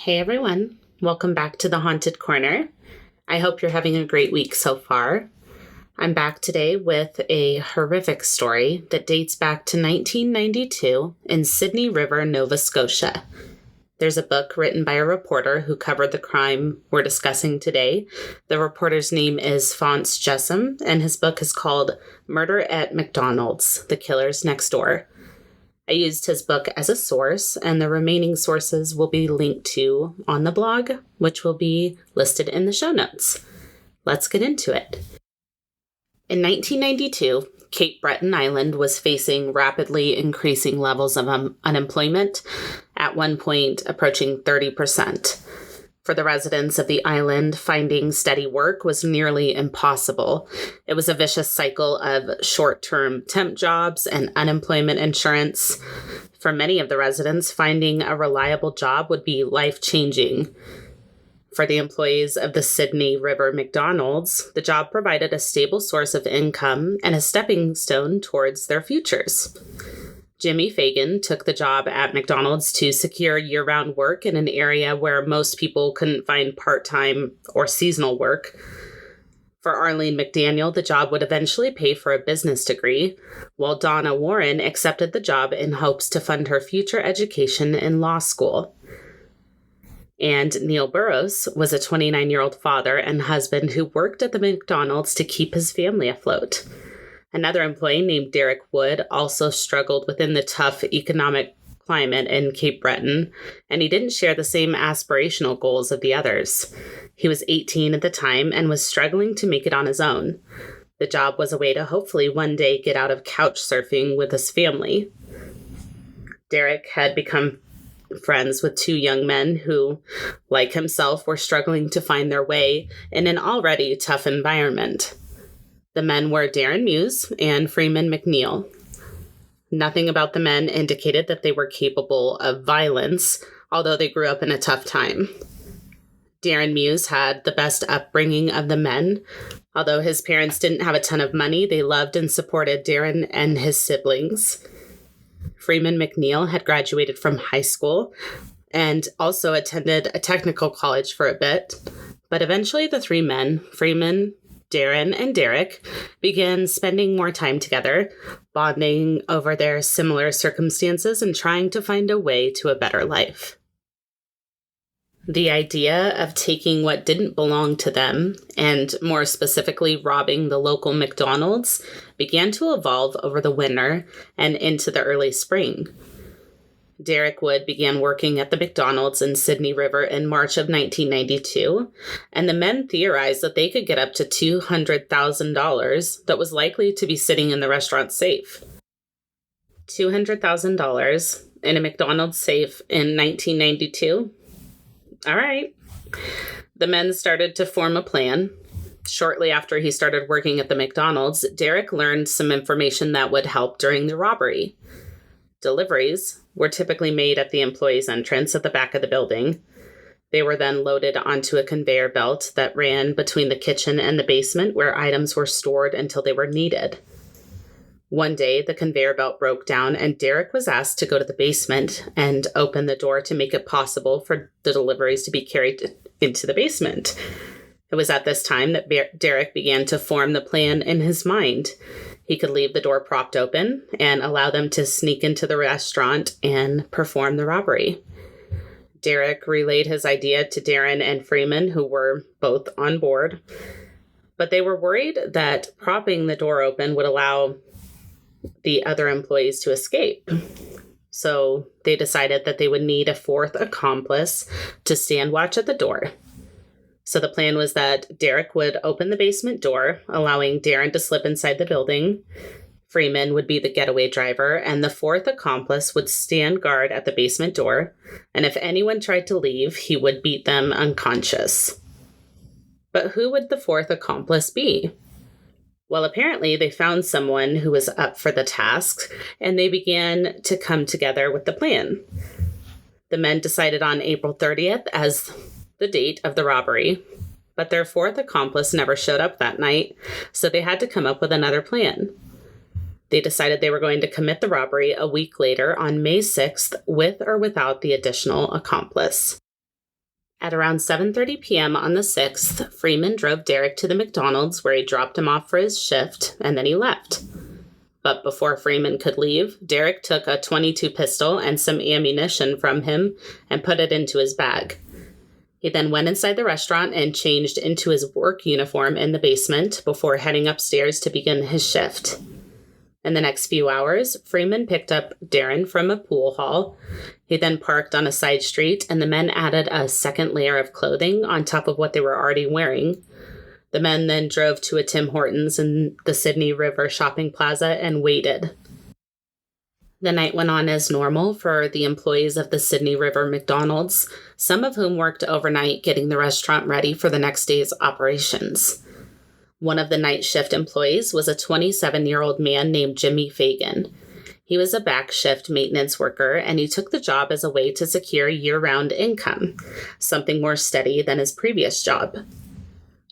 Hey everyone, welcome back to the Haunted Corner. I hope you're having a great week so far. I'm back today with a horrific story that dates back to 1992 in Sydney River, Nova Scotia. There's a book written by a reporter who covered the crime we're discussing today. The reporter's name is Phonse Jessom, and his book is called Murder at McDonald's, The Killers Next Door. I used his book as a source, and the remaining sources will be linked to on the blog, which will be listed in the show notes. Let's get into it. In 1992, Cape Breton Island was facing rapidly increasing levels of unemployment, at one point approaching 30%. For the residents of the island, finding steady work was nearly impossible. It was a vicious cycle of short-term temp jobs and unemployment insurance. For many of the residents, finding a reliable job would be life-changing. For the employees of the Sydney River McDonald's, the job provided a stable source of income and a stepping stone towards their futures. Jimmy Fagan took the job at McDonald's to secure year-round work in an area where most people couldn't find part-time or seasonal work. For Arlene McDaniel, the job would eventually pay for a business degree, while Donna Warren accepted the job in hopes to fund her future education in law school. And Neil Burrows was a 29-year-old father and husband who worked at the McDonald's to keep his family afloat. Another employee named Derek Wood also struggled within the tough economic climate in Cape Breton, and he didn't share the same aspirational goals of the others. He was 18 at the time and was struggling to make it on his own. The job was a way to hopefully one day get out of couch surfing with his family. Derek had become friends with two young men who, like himself, were struggling to find their way in an already tough environment. The men were Darren Muse and Freeman McNeil. Nothing about the men indicated that they were capable of violence, although they grew up in a tough time. Darren Muse had the best upbringing of the men. Although his parents didn't have a ton of money, they loved and supported Darren and his siblings. Freeman McNeil had graduated from high school and also attended a technical college for a bit. But eventually the three men, Freeman, Darren, and Derek, began spending more time together, bonding over their similar circumstances and trying to find a way to a better life. The idea of taking what didn't belong to them, and more specifically robbing the local McDonald's, began to evolve over the winter and into the early spring. Derek Wood began working at the McDonald's in Sydney River in March of 1992, and the men theorized that they could get up to $200,000 that was likely to be sitting in the restaurant safe. $200,000 in a McDonald's safe in 1992? All right. The men started to form a plan. Shortly after he started working at the McDonald's, Derek learned some information that would help during the robbery. Deliveries were typically made at the employee's entrance at the back of the building. They were then loaded onto a conveyor belt that ran between the kitchen and the basement where items were stored until they were needed. One day, the conveyor belt broke down and Derek was asked to go to the basement and open the door to make it possible for the deliveries to be carried into the basement. It was at this time that Derek began to form the plan in his mind. He could leave the door propped open and allow them to sneak into the restaurant and perform the robbery. Derek relayed his idea to Darren and Freeman, who were both on board, but they were worried that propping the door open would allow the other employees to escape. So they decided that they would need a fourth accomplice to stand watch at the door. So the plan was that Derek would open the basement door, allowing Darren to slip inside the building. Freeman would be the getaway driver, and the fourth accomplice would stand guard at the basement door, and if anyone tried to leave, he would beat them unconscious. But who would the fourth accomplice be? Well, apparently they found someone who was up for the task, and they began to come together with the plan. The men decided on April 30th as the date of the robbery, but their fourth accomplice never showed up that night, so they had to come up with another plan. They decided they were going to commit the robbery a week later on May 6th with or without the additional accomplice. At around 7:30 p.m. on the 6th, Freeman drove Derek to the McDonald's where he dropped him off for his shift, and then he left. But before Freeman could leave, Derek took a .22 pistol and some ammunition from him and put it into his bag. He then went inside the restaurant and changed into his work uniform in the basement before heading upstairs to begin his shift. In the next few hours, Freeman picked up Darren from a pool hall. He then parked on a side street, and the men added a second layer of clothing on top of what they were already wearing. The men then drove to a Tim Hortons in the Sydney River shopping plaza and waited. The night went on as normal for the employees of the Sydney River McDonald's, some of whom worked overnight getting the restaurant ready for the next day's operations. One of the night shift employees was a 27-year-old man named Jimmy Fagan. He was a back shift maintenance worker, and he took the job as a way to secure year-round income, something more steady than his previous job.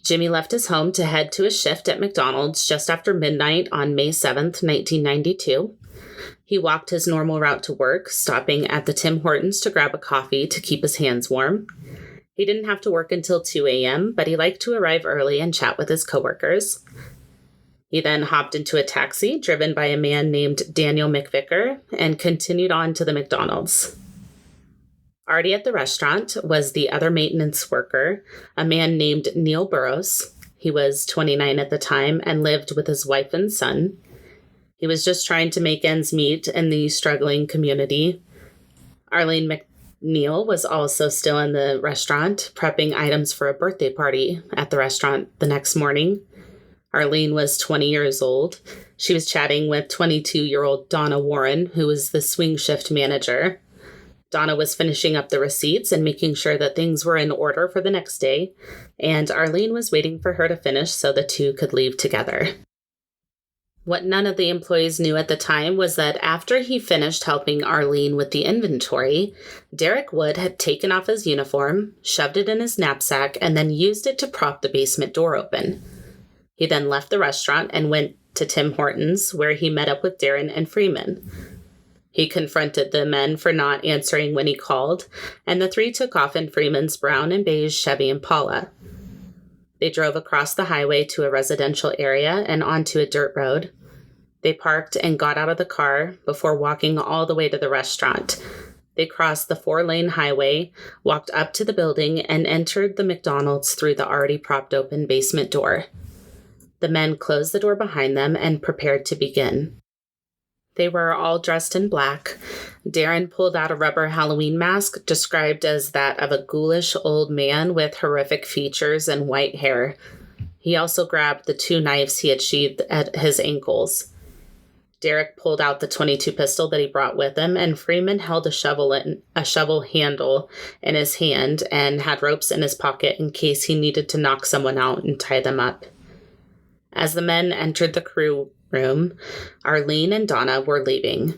Jimmy left his home to head to a shift at McDonald's just after midnight on May 7th, 1992. He walked his normal route to work, stopping at the Tim Hortons to grab a coffee to keep his hands warm. He didn't have to work until 2 a.m., but he liked to arrive early and chat with his coworkers. He then hopped into a taxi driven by a man named Daniel McVicker and continued on to the McDonald's. Already at the restaurant was the other maintenance worker, a man named Neil Burrows. He was 29 at the time and lived with his wife and son. He was just trying to make ends meet in the struggling community. Arlene McNeil was also still in the restaurant, prepping items for a birthday party at the restaurant the next morning. Arlene was 20 years old. She was chatting with 22-year-old Donna Warren, who was the swing shift manager. Donna was finishing up the receipts and making sure that things were in order for the next day, and Arlene was waiting for her to finish so the two could leave together. What none of the employees knew at the time was that after he finished helping Arlene with the inventory, Derek Wood had taken off his uniform, shoved it in his knapsack, and then used it to prop the basement door open. He then left the restaurant and went to Tim Hortons, where he met up with Darren and Freeman. He confronted the men for not answering when he called, and the three took off in Freeman's brown and beige Chevy Impala. They drove across the highway to a residential area and onto a dirt road. They parked and got out of the car before walking all the way to the restaurant. They crossed the 4-lane highway, walked up to the building, and entered the McDonald's through the already propped open basement door. The men closed the door behind them and prepared to begin. They were all dressed in black. Darren pulled out a rubber Halloween mask described as that of a ghoulish old man with horrific features and white hair. He also grabbed the 2 knives he had sheathed at his ankles. Derek pulled out the .22 pistol that he brought with him, and Freeman held a shovel handle in his hand and had ropes in his pocket in case he needed to knock someone out and tie them up. As the men entered the crew room, Arlene and Donna were leaving.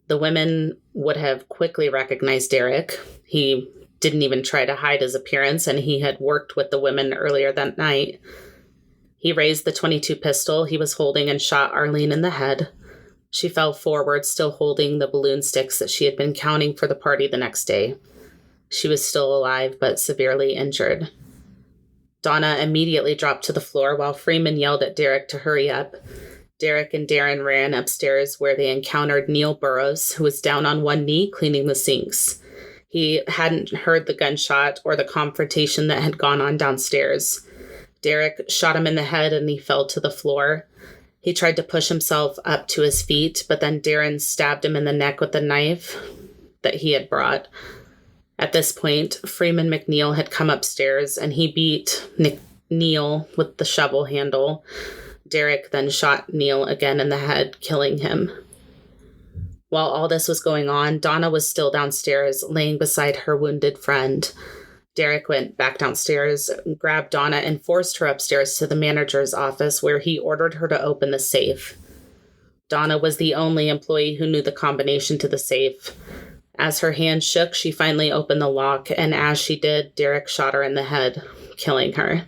The women would have quickly recognized Derek. He didn't even try to hide his appearance, and he had worked with the women earlier that night. He raised the .22 pistol he was holding and shot Arlene in the head. She fell forward, still holding the balloon sticks that she had been counting for the party the next day. She was still alive, but severely injured. Donna immediately dropped to the floor while Freeman yelled at Derek to hurry up. Derek and Darren ran upstairs where they encountered Neil Burrows, who was down on one knee cleaning the sinks. He hadn't heard the gunshot or the confrontation that had gone on downstairs. Derek shot him in the head and he fell to the floor. He tried to push himself up to his feet, but then Darren stabbed him in the neck with the knife that he had brought. At this point, Freeman McNeil had come upstairs and he beat Neil with the shovel handle. Derek then shot Neil again in the head, killing him. While all this was going on, Donna was still downstairs, laying beside her wounded friend. Derek went back downstairs, grabbed Donna, and forced her upstairs to the manager's office, where he ordered her to open the safe. Donna was the only employee who knew the combination to the safe. As her hand shook, she finally opened the lock, and as she did, Derek shot her in the head, killing her.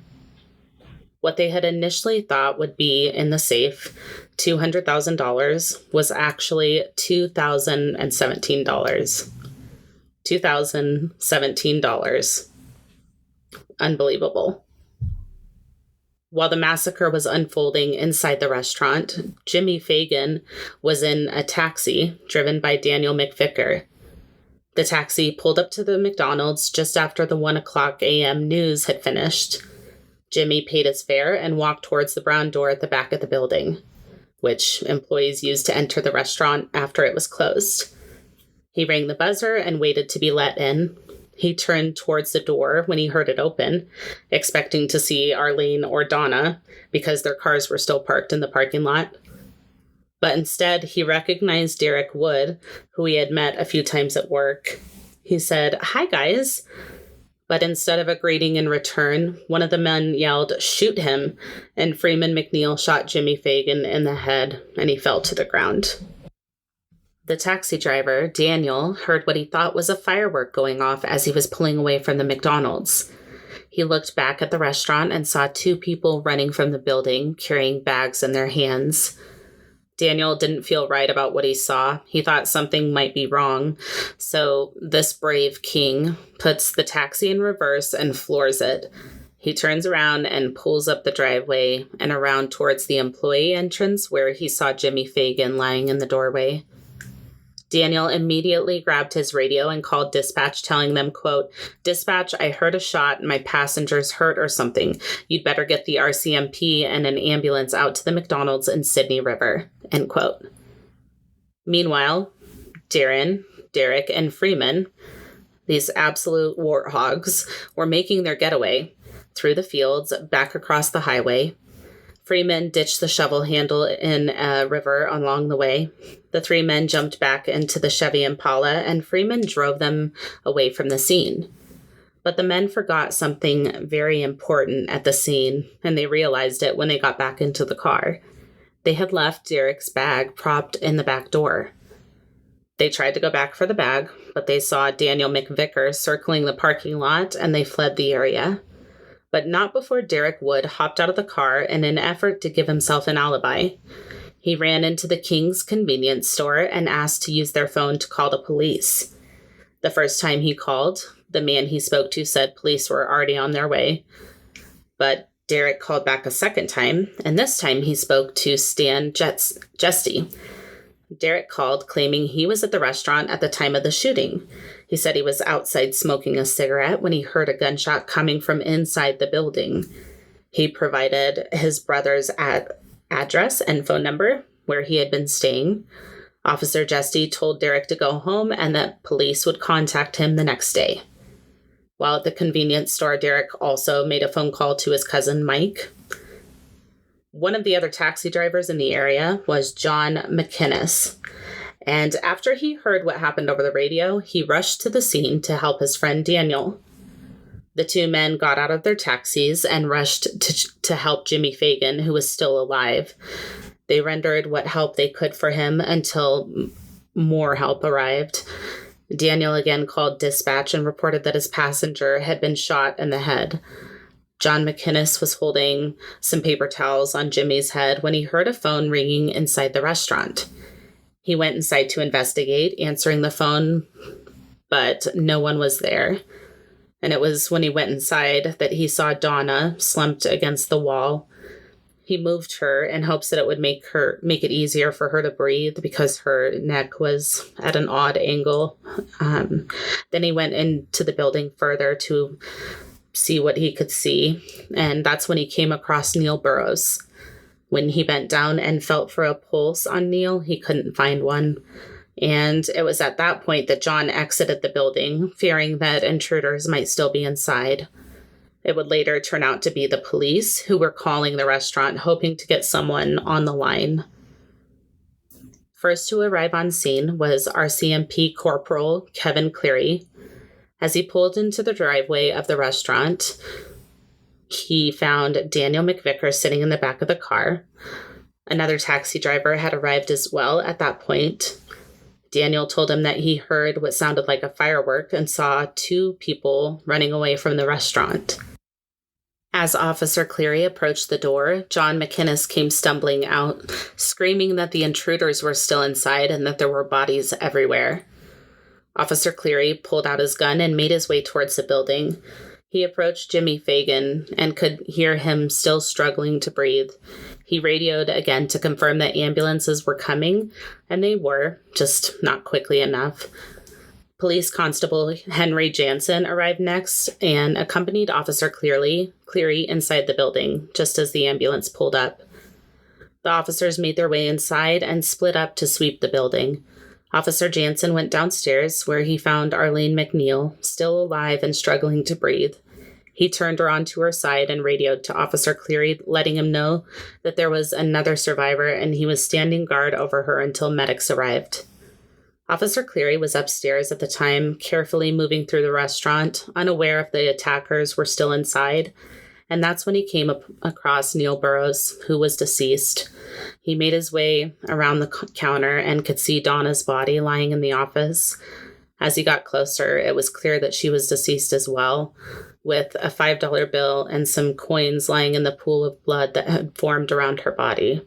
What they had initially thought would be in the safe, $200,000, was actually $2,017. $2,017. unbelievable. While the massacre was unfolding inside the restaurant, Jimmy Fagan was in a taxi driven by Daniel McVicker. The taxi pulled up to the McDonald's just after the 1 o'clock a.m. news had finished. Jimmy paid his fare and walked towards the brown door at the back of the building, which employees used to enter the restaurant after it was closed. He rang the buzzer and waited to be let in. He turned towards the door when he heard it open, expecting to see Arlene or Donna because their cars were still parked in the parking lot. But instead, he recognized Derek Wood, who he had met a few times at work. He said, "Hi, guys." But instead of a greeting in return, one of the men yelled, "Shoot him," and Freeman McNeil shot Jimmy Fagan in the head, and he fell to the ground. The taxi driver, Daniel, heard what he thought was a firework going off as he was pulling away from the McDonald's. He looked back at the restaurant and saw two people running from the building, carrying bags in their hands. Daniel didn't feel right about what he saw. He thought something might be wrong. So this brave king puts the taxi in reverse and floors it. He turns around and pulls up the driveway and around towards the employee entrance where he saw Jimmy Fagan lying in the doorway. Daniel immediately grabbed his radio and called dispatch, telling them, quote, "Dispatch, I heard a shot and my passenger's hurt or something. You'd better get the RCMP and an ambulance out to the McDonald's in Sydney River," end quote. Meanwhile, Darren, Derek, and Freeman, these absolute warthogs, were making their getaway through the fields, back across the highway. Freeman ditched the shovel handle in a river along the way. The three men jumped back into the Chevy Impala, and Freeman drove them away from the scene. But the men forgot something very important at the scene, and they realized it when they got back into the car. They had left Derek's bag propped in the back door. They tried to go back for the bag, but they saw Daniel McVicker circling the parking lot, and they fled the area. But not before Derek Wood hopped out of the car in an effort to give himself an alibi. He ran into the King's convenience store and asked to use their phone to call the police. The first time he called, the man he spoke to said police were already on their way. But Derek called back a second time, and this time he spoke to Stan Jesty. Derek called, claiming he was at the restaurant at the time of the shooting. He said he was outside smoking a cigarette when he heard a gunshot coming from inside the building. He provided his brother's address and phone number where he had been staying. Officer Jesty told Derek to go home and that police would contact him the next day. While at the convenience store, Derek also made a phone call to his cousin Mike. One of the other taxi drivers in the area was John McInnes. And after he heard what happened over the radio, he rushed to the scene to help his friend Daniel. The two men got out of their taxis and rushed to help Jimmy Fagan, who was still alive. They rendered what help they could for him until more help arrived. Daniel again called dispatch and reported that his passenger had been shot in the head. John McInnes was holding some paper towels on Jimmy's head when he heard a phone ringing inside the restaurant. He went inside to investigate, answering the phone, but no one was there. And it was when he went inside that he saw Donna slumped against the wall. He moved her in hopes that it would make it easier for her to breathe because her neck was at an odd angle. Then he went into the building further to see what he could see, and that's when he came across Neil Burrows. When he bent down and felt for a pulse on Neil, he couldn't find one. And it was at that point that John exited the building, fearing that intruders might still be inside. It would later turn out to be the police who were calling the restaurant, hoping to get someone on the line. First to arrive on scene was RCMP Corporal Kevin Cleary. As he pulled into the driveway of the restaurant, he found Daniel McVicker sitting in the back of the car. Another taxi driver had arrived as well at that point. Daniel told him that he heard what sounded like a firework and saw two people running away from the restaurant. As Officer Cleary approached the door, John McInnes came stumbling out, screaming that the intruders were still inside and that there were bodies everywhere. Officer Cleary pulled out his gun and made his way towards the building. He approached Jimmy Fagan and could hear him still struggling to breathe. He radioed again to confirm that ambulances were coming, and they were, just not quickly enough. Police Constable Henry Jansen arrived next and accompanied Officer Cleary inside the building, just as the ambulance pulled up. The officers made their way inside and split up to sweep the building. Officer Jansen went downstairs, where he found Arlene McNeil, still alive and struggling to breathe. He turned her onto her side and radioed to Officer Cleary, letting him know that there was another survivor and he was standing guard over her until medics arrived. Officer Cleary was upstairs at the time, carefully moving through the restaurant, unaware if the attackers were still inside, and that's when he came across Neil Burrows, who was deceased. He made his way around the counter and could see Donna's body lying in the office. As he got closer, it was clear that she was deceased as well, with a $5 bill and some coins lying in the pool of blood that had formed around her body.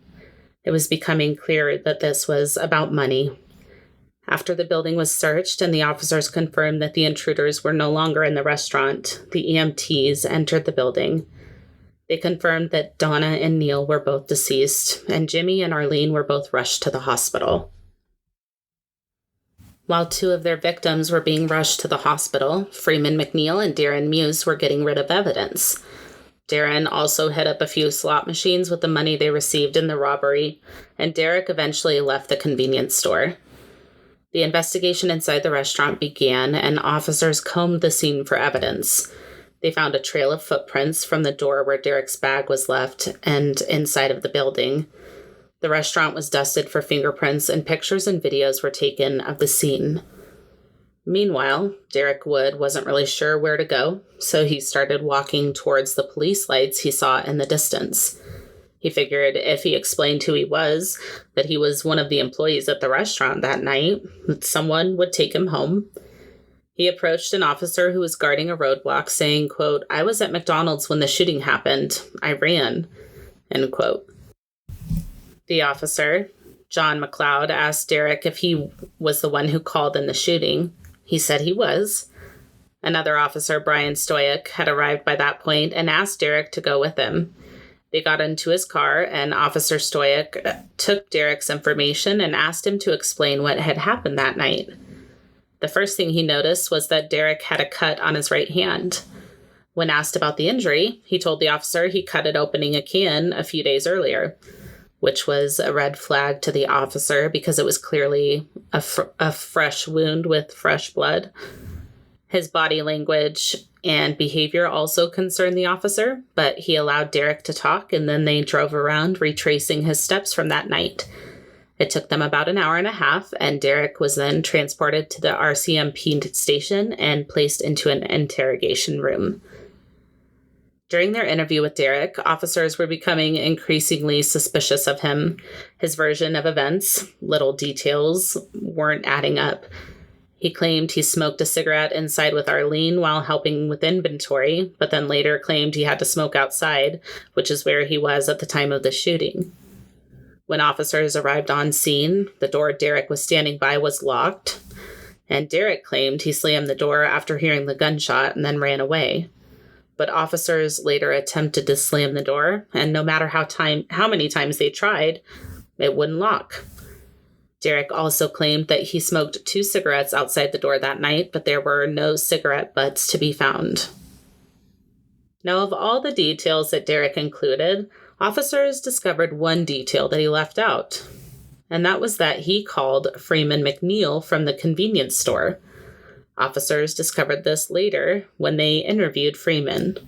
It was becoming clear that this was about money. After the building was searched and the officers confirmed that the intruders were no longer in the restaurant, the EMTs entered the building. They confirmed that Donna and Neil were both deceased, and Jimmy and Arlene were both rushed to the hospital. While two of their victims were being rushed to the hospital, Freeman McNeil and Darren Muse were getting rid of evidence. Darren also hit up a few slot machines with the money they received in the robbery, and Derek eventually left the convenience store. The investigation inside the restaurant began, and officers combed the scene for evidence. They found a trail of footprints from the door where Derek's bag was left and inside of the building. The restaurant was dusted for fingerprints, and pictures and videos were taken of the scene. Meanwhile, Derek Wood wasn't really sure where to go, so he started walking towards the police lights he saw in the distance. He figured if he explained who he was, that he was one of the employees at the restaurant that night, that someone would take him home. He approached an officer who was guarding a roadblock, saying, quote, "I was at McDonald's when the shooting happened. I ran," end quote. The officer, John McLeod, asked Derek if he was the one who called in the shooting. He said he was. Another officer, Brian Stoyak, had arrived by that point and asked Derek to go with him. They got into his car, and Officer Stoyak took Derek's information and asked him to explain what had happened that night. The first thing he noticed was that Derek had a cut on his right hand. When asked about the injury, he told the officer he cut it opening a can a few days earlier, which was a red flag to the officer because it was clearly a fresh wound with fresh blood. His body language and behavior also concerned the officer, but he allowed Derek to talk, and then they drove around retracing his steps from that night. It took them about an hour and a half, and Derek was then transported to the RCMP station and placed into an interrogation room. During their interview with Derek, officers were becoming increasingly suspicious of him. His version of events, little details, weren't adding up. He claimed he smoked a cigarette inside with Arlene while helping with inventory, but then later claimed he had to smoke outside, which is where he was at the time of the shooting. When officers arrived on scene, the door Derek was standing by was locked, and Derek claimed he slammed the door after hearing the gunshot and then ran away. But officers later attempted to slam the door, and no matter how many times they tried, it wouldn't lock. Derek also claimed that he smoked 2 cigarettes outside the door that night, but there were no cigarette butts to be found. Now, of all the details that Derek included, officers discovered one detail that he left out, and that was that he called Freeman McNeil from the convenience store. Officers discovered this later when they interviewed Freeman.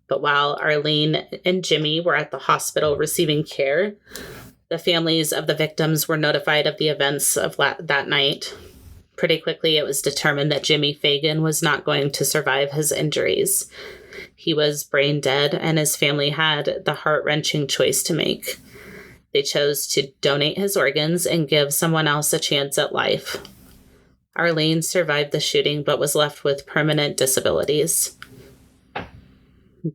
But while Arlene and Jimmy were at the hospital receiving care, the families of the victims were notified of the events of that night. Pretty quickly, it was determined that Jimmy Fagan was not going to survive his injuries. He was brain dead, and his family had the heart-wrenching choice to make. They chose to donate his organs and give someone else a chance at life. Arlene survived the shooting but was left with permanent disabilities.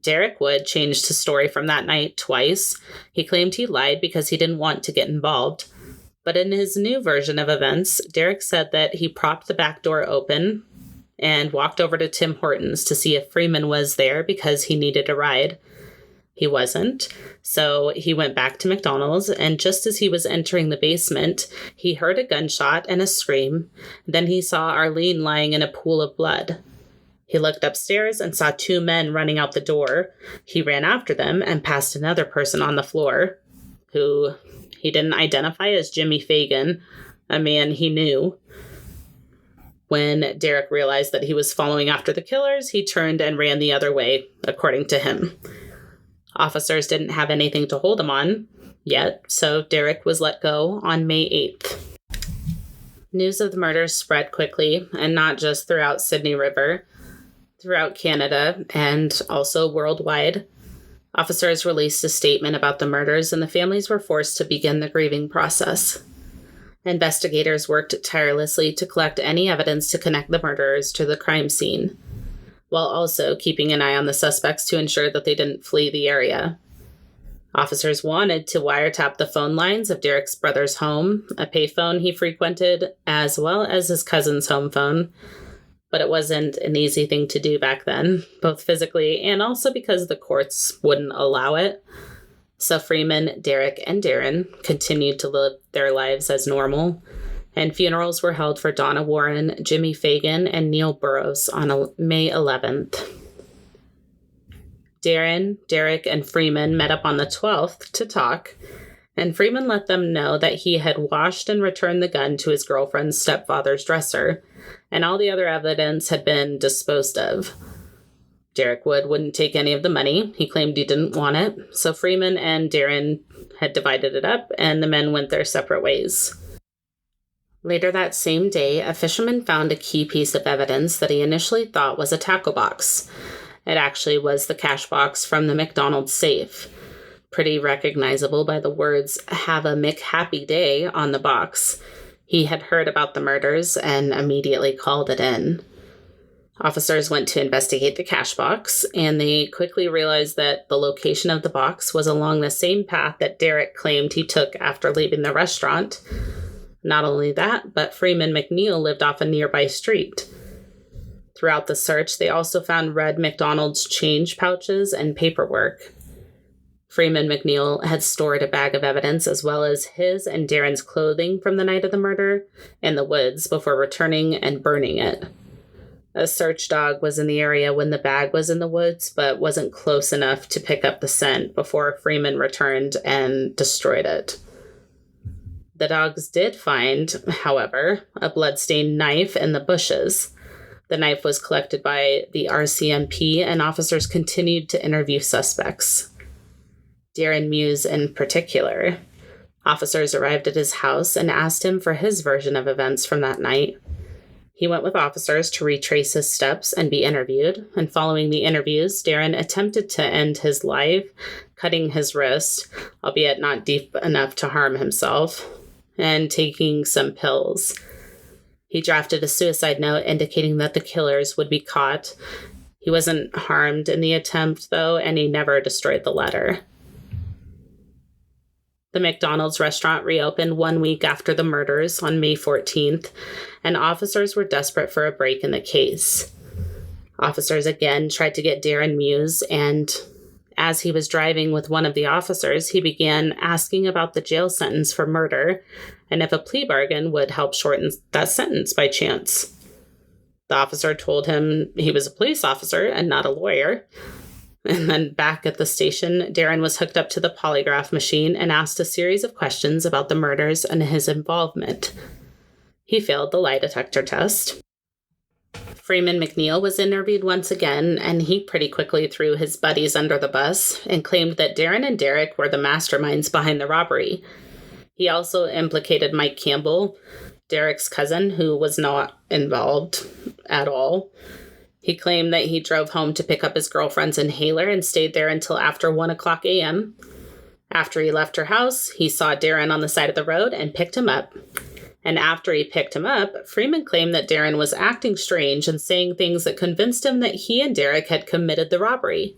Derek Wood changed his story from that night twice. He claimed he lied because he didn't want to get involved. But in his new version of events, Derek said that he propped the back door open and walked over to Tim Hortons to see if Freeman was there because he needed a ride. He wasn't, so he went back to McDonald's, and just as he was entering the basement, he heard a gunshot and a scream. Then he saw Arlene lying in a pool of blood. He looked upstairs and saw 2 men running out the door. He ran after them and passed another person on the floor, who he didn't identify as Jimmy Fagan, a man he knew. When Derek realized that he was following after the killers, he turned and ran the other way, according to him. Officers didn't have anything to hold him on yet, so Derek was let go on May 8th. News of the murders spread quickly, and not just throughout Sydney River, throughout Canada, and also worldwide. Officers released a statement about the murders, and the families were forced to begin the grieving process. Investigators worked tirelessly to collect any evidence to connect the murderers to the crime scene, while also keeping an eye on the suspects to ensure that they didn't flee the area. Officers wanted to wiretap the phone lines of Derek's brother's home, a payphone he frequented, as well as his cousin's home phone, but it wasn't an easy thing to do back then, both physically and also because the courts wouldn't allow it. So Freeman, Derek, and Darren continued to live their lives as normal, and funerals were held for Donna Warren, Jimmy Fagan, and Neil Burrows on May 11th. Darren, Derek, and Freeman met up on the 12th to talk, and Freeman let them know that he had washed and returned the gun to his girlfriend's stepfather's dresser, and all the other evidence had been disposed of. Derek wouldn't take any of the money. He claimed he didn't want it, so Freeman and Darren had divided it up, and the men went their separate ways. Later that same day, a fisherman found a key piece of evidence that he initially thought was a tackle box. It actually was the cash box from the McDonald's safe. Pretty recognizable by the words, "Have a McHappy Day" on the box. He had heard about the murders and immediately called it in. Officers went to investigate the cash box, and they quickly realized that the location of the box was along the same path that Derek claimed he took after leaving the restaurant. Not only that, but Freeman McNeil lived off a nearby street. Throughout the search, they also found red McDonald's change pouches and paperwork. Freeman McNeil had stored a bag of evidence as well as his and Darren's clothing from the night of the murder in the woods before returning and burning it. A search dog was in the area when the bag was in the woods, but wasn't close enough to pick up the scent before Freeman returned and destroyed it. The dogs did find, however, a blood-stained knife in the bushes. The knife was collected by the RCMP, and officers continued to interview suspects. Darren Muse in particular. Officers arrived at his house and asked him for his version of events from that night. He went with officers to retrace his steps and be interviewed, and following the interviews, Darren attempted to end his life, cutting his wrist, albeit not deep enough to harm himself, and taking some pills. He drafted a suicide note indicating that the killers would be caught. He wasn't harmed in the attempt, though, and he never destroyed the letter. The McDonald's restaurant reopened 1 week after the murders on May 14th, and officers were desperate for a break in the case. Officers again tried to get Darren Muse, and as he was driving with one of the officers, he began asking about the jail sentence for murder and if a plea bargain would help shorten that sentence by chance. The officer told him he was a police officer and not a lawyer. And then back at the station, Darren was hooked up to the polygraph machine and asked a series of questions about the murders and his involvement. He failed the lie detector test. Freeman McNeil was interviewed once again, and he pretty quickly threw his buddies under the bus and claimed that Darren and Derek were the masterminds behind the robbery. He also implicated Mike Campbell, Derek's cousin, who was not involved at all. He claimed that he drove home to pick up his girlfriend's inhaler and stayed there until after 1 o'clock a.m. After he left her house, he saw Darren on the side of the road and picked him up. And after he picked him up, Freeman claimed that Darren was acting strange and saying things that convinced him that he and Derek had committed the robbery.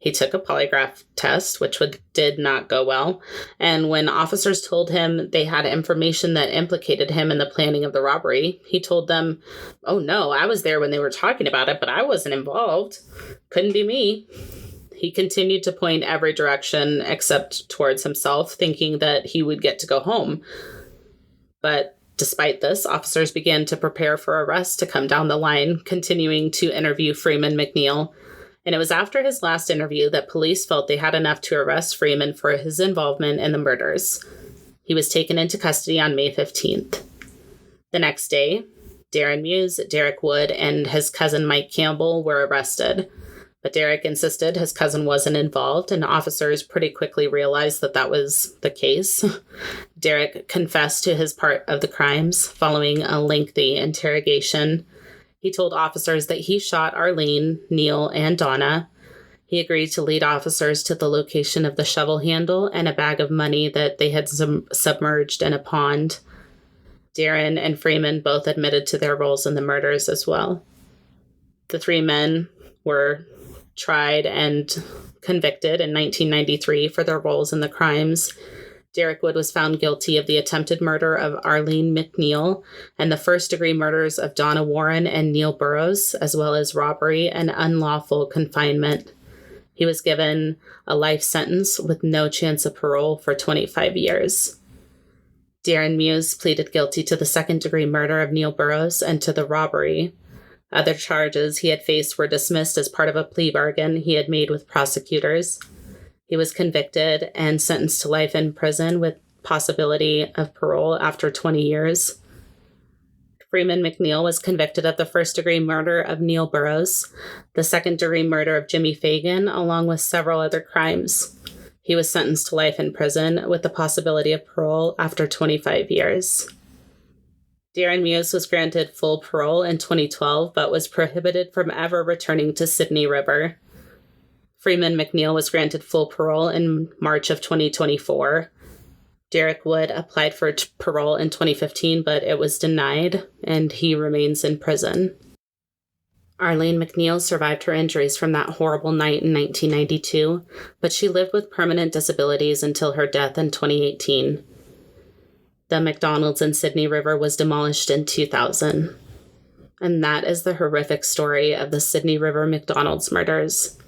He took a polygraph test, which did not go well. And when officers told him they had information that implicated him in the planning of the robbery, he told them, "Oh no, I was there when they were talking about it, but I wasn't involved. Couldn't be me." He continued to point every direction except towards himself, thinking that he would get to go home. But despite this, officers began to prepare for arrest to come down the line, continuing to interview Freeman McNeil. And it was after his last interview that police felt they had enough to arrest Freeman for his involvement in the murders. He was taken into custody on May 15th. The next day, Darren Muse, Derek Wood, and his cousin Mike Campbell were arrested. But Derek insisted his cousin wasn't involved, and officers pretty quickly realized that that was the case. Derek confessed to his part of the crimes following a lengthy interrogation. He told officers that he shot Arlene, Neil, and Donna. He agreed to lead officers to the location of the shovel handle and a bag of money that they had submerged in a pond. Darren and Freeman both admitted to their roles in the murders as well. The three men were tried and convicted in 1993 for their roles in the crimes. Derek Wood was found guilty of the attempted murder of Arlene McNeil and the first-degree murders of Donna Warren and Neil Burrows, as well as robbery and unlawful confinement. He was given a life sentence with no chance of parole for 25 years. Darren Muse pleaded guilty to the second-degree murder of Neil Burrows and to the robbery. Other charges he had faced were dismissed as part of a plea bargain he had made with prosecutors. He was convicted and sentenced to life in prison with possibility of parole after 20 years. Freeman McNeil was convicted of the first-degree murder of Neil Burrows, the second-degree murder of Jimmy Fagan, along with several other crimes. He was sentenced to life in prison with the possibility of parole after 25 years. Darren Muse was granted full parole in 2012, but was prohibited from ever returning to Sydney River. Freeman McNeil was granted full parole in March of 2024. Derek Wood applied for parole in 2015, but it was denied, and he remains in prison. Arlene McNeil survived her injuries from that horrible night in 1992, but she lived with permanent disabilities until her death in 2018. The McDonald's in Sydney River was demolished in 2000. And that is the horrific story of the Sydney River McDonald's murders.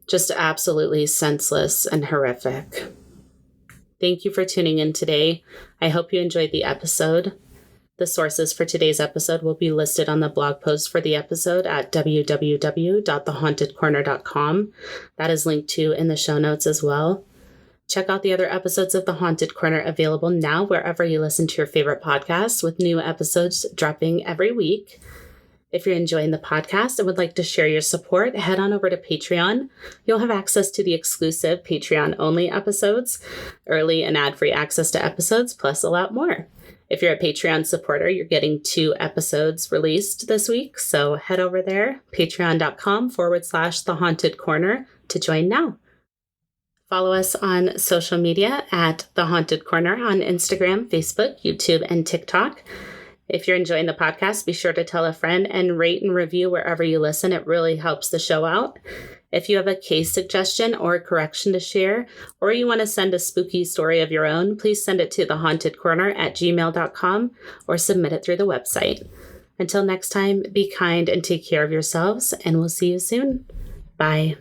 Just absolutely senseless and horrific. Thank you for tuning in today. I hope you enjoyed the episode. The sources for today's episode will be listed on the blog post for the episode at www.thehauntedcorner.com. That is linked to in the show notes as well. Check out the other episodes of The Haunted Corner available now wherever you listen to your favorite podcasts, with new episodes dropping every week. If you're enjoying the podcast and would like to share your support, head on over to Patreon. You'll have access to the exclusive Patreon-only episodes, early and ad-free access to episodes, plus a lot more. If you're a Patreon supporter, you're getting 2 episodes released this week, so head over there, patreon.com/The Haunted Corner, to join now. Follow us on social media at The Haunted Corner on Instagram, Facebook, YouTube, and TikTok. If you're enjoying the podcast, be sure to tell a friend and rate and review wherever you listen. It really helps the show out. If you have a case suggestion or a correction to share, or you want to send a spooky story of your own, please send it to thehauntedcorner@gmail.com or submit it through the website. Until next time, be kind and take care of yourselves, and we'll see you soon. Bye.